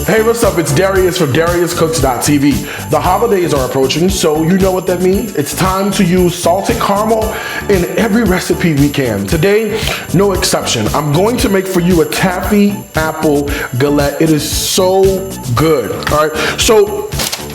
Hey, what's up? It's Darius from DariusCooks.tv. The holidays are approaching, so you know what that means. It's time to use salted caramel in every recipe we can. Today, no exception. I'm going to make for you a Taffy Apple Galette. It is so good, all right? So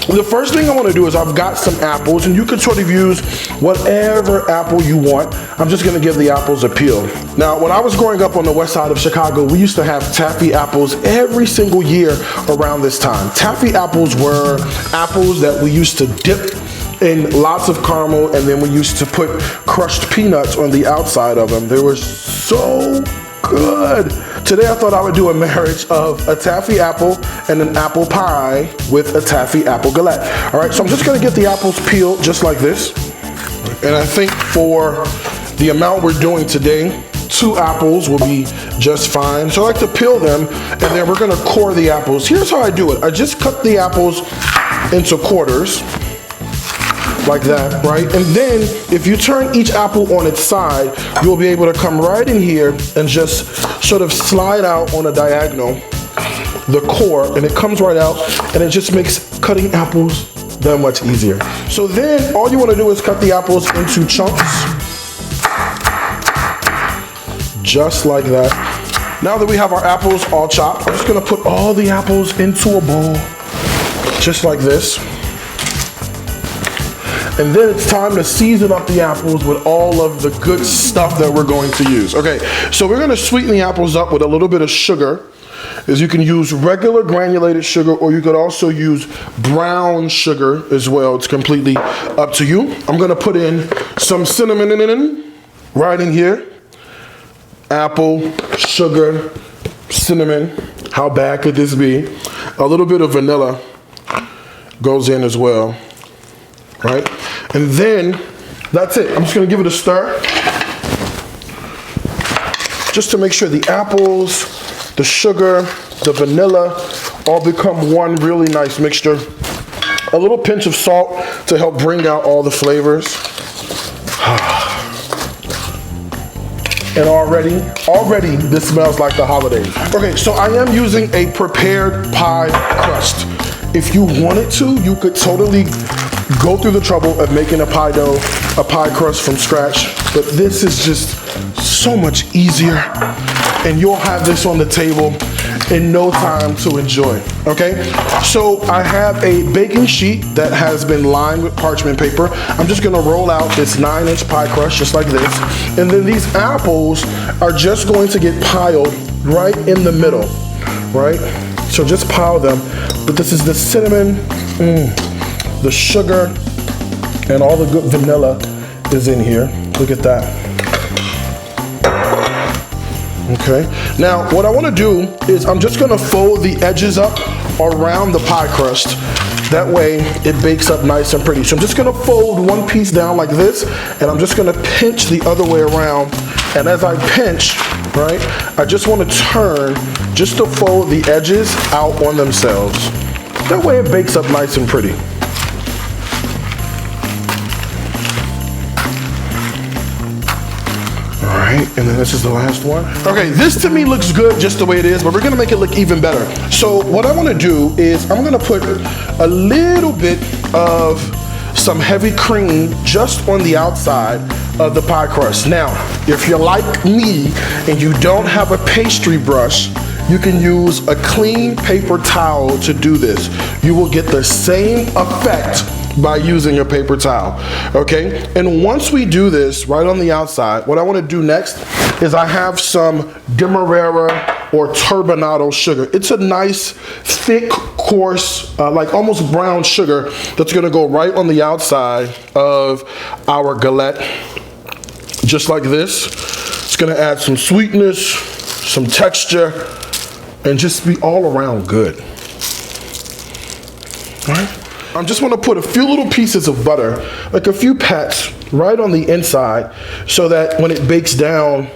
the first thing I want to do is I've got some apples, and you can sort of use whatever apple you want. I'm just going to give the apples a peel. Now, when I was growing up on the west side of Chicago, we used to have Taffy apples every single year around this time. Taffy apples were apples that we used to dip in lots of caramel, and then we used to put crushed peanuts on the outside of them. They were so good. Today I thought I would do a marriage of a Taffy apple and an apple pie with a Taffy Apple Galette. All right, so I'm just gonna get the apples peeled just like this. And I think for the amount we're doing today, 2 apples will be just fine. So I like to peel them, and then we're gonna core the apples. Here's how I do it. I just cut the apples into quarters, like that, right? And then if you turn each apple on its side, you'll be able to come right in here and just sort of slide out on a diagonal the core, and it comes right out, and it just makes cutting apples that much easier. So then all you want to do is cut the apples into chunks, just like that. Now that we have our apples all chopped, I'm just gonna put all the apples into a bowl, just like this. And then it's time to season up the apples with all of the good stuff that we're going to use. Okay, so we're gonna sweeten the apples up with a little bit of sugar. As you can use regular granulated sugar, or you could also use brown sugar as well. It's completely up to you. I'm gonna put in some cinnamon right in here. Apple, sugar, cinnamon. How bad could this be? A little bit of vanilla goes in as well. Right? And then, that's it. I'm just gonna give it a stir. Just to make sure the apples, the sugar, the vanilla all become one really nice mixture. A little pinch of salt to help bring out all the flavors. And already this smells like the holidays. Okay, so I am using a prepared pie crust. If you wanted to, you could totally go through the trouble of making a pie dough, a pie crust from scratch, but this is just so much easier, and you'll have this on the table in no time to enjoy, okay? So I have a baking sheet that has been lined with parchment paper. I'm just gonna roll out this 9-inch pie crust just like this, and then these apples are just going to get piled right in the middle, right? So just pile them, but this is the cinnamon, the sugar, and all the good vanilla is in here. Look at that. Okay, now what I want to do is I'm just going to fold the edges up around the pie crust. That way it bakes up nice and pretty. So I'm just going to fold one piece down like this, and I'm just going to pinch the other way around. And as I pinch, right, I just want to turn just to fold the edges out on themselves. That way it bakes up nice and pretty. And then this is the last one. Okay, this to me looks good just the way it is, but we're gonna make it look even better. So what I wanna do is I'm gonna put a little bit of some heavy cream just on the outside of the pie crust. Now, if you're like me and you don't have a pastry brush, you can use a clean paper towel to do this. You will get the same effect by using a paper towel, okay? And once we do this right on the outside, what I want to do next is I have some Demerara or turbinado sugar. It's a nice, thick, coarse, like almost brown sugar that's gonna go right on the outside of our galette, just like this. It's gonna add some sweetness, some texture, and just be all around good, all right? I just want to put a few little pieces of butter, like a few pats, right on the inside, so that when it bakes down,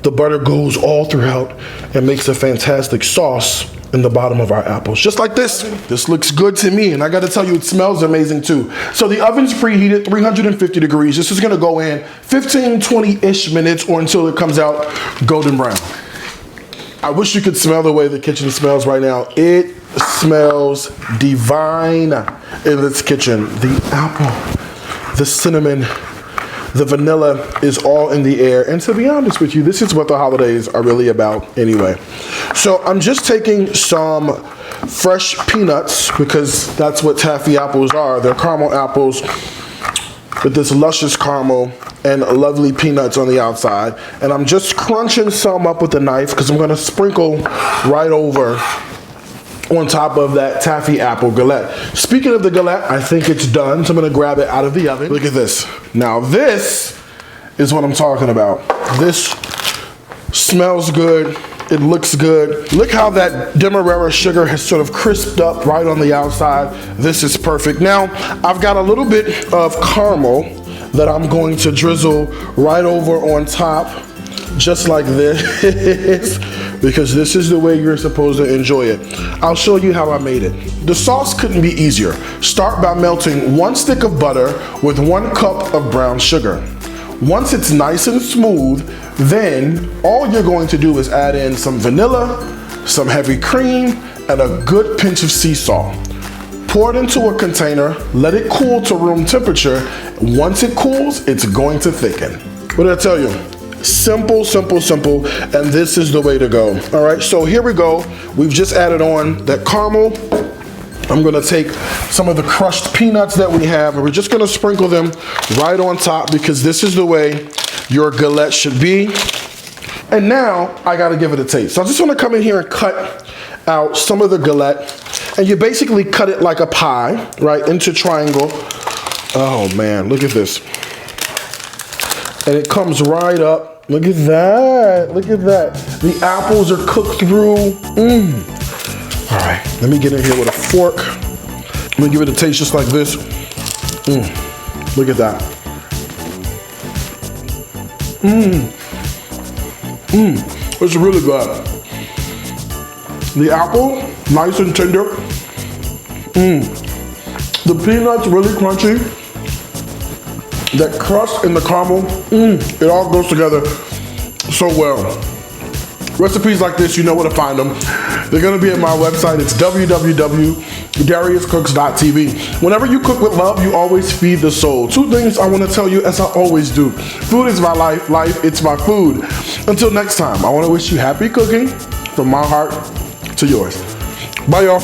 the butter goes all throughout and makes a fantastic sauce in the bottom of our apples, just like this. This looks good to me, and I gotta tell you, it smells amazing too. So the oven's preheated, 350 degrees. This is gonna go in 15, 20-ish minutes, or until it comes out golden brown. I wish you could smell the way the kitchen smells right now. It smells divine in this kitchen. The apple, the cinnamon, the vanilla is all in the air. And to be honest with you, this is what the holidays are really about anyway. So I'm just taking some fresh peanuts, because that's what taffy apples are. They're caramel apples with this luscious caramel and lovely peanuts on the outside. And I'm just crunching some up with a knife because I'm going to sprinkle right over on top of that taffy apple galette. Speaking of the galette, I think it's done, so I'm going to grab it out of the oven. Look at this. Now this is what I'm talking about. This smells good. It looks good. Look how that demerara sugar has sort of crisped up right on the outside. This is perfect. Now, I've got a little bit of caramel that I'm going to drizzle right over on top, just like this, because this is the way you're supposed to enjoy it. I'll show you how I made it. The sauce couldn't be easier. Start by melting 1 stick of butter with 1 cup of brown sugar. Once it's nice and smooth, then all you're going to do is add in some vanilla, some heavy cream, and a good pinch of sea salt. Pour it into a container, let it cool to room temperature. Once it cools, it's going to thicken. What did I tell you? Simple, simple, simple, and this is the way to go. All right, so here we go. We've just added on that caramel. I'm gonna take some of the crushed peanuts that we have, and we're just gonna sprinkle them right on top, because this is the way your galette should be. And now I gotta give it a taste. So I just wanna come in here and cut out some of the galette, and you basically cut it like a pie, right, into triangle. Oh man, look at this. And it comes right up. Look at that, look at that. The apples are cooked through. All right, let me get in here with a fork. Let me give it a taste just like this. Look at that. It's really good. The apple, nice and tender. The peanuts really crunchy. That crust and the caramel, it all goes together so well. Recipes like this, you know where to find them. They're gonna be at my website. It's www.dariuscooks.tv. Whenever you cook with love, you always feed the soul. 2 things I wanna tell you, as I always do. Food is my life, life, it's my food. Until next time, I wanna wish you happy cooking from my heart to yours. Bye, y'all.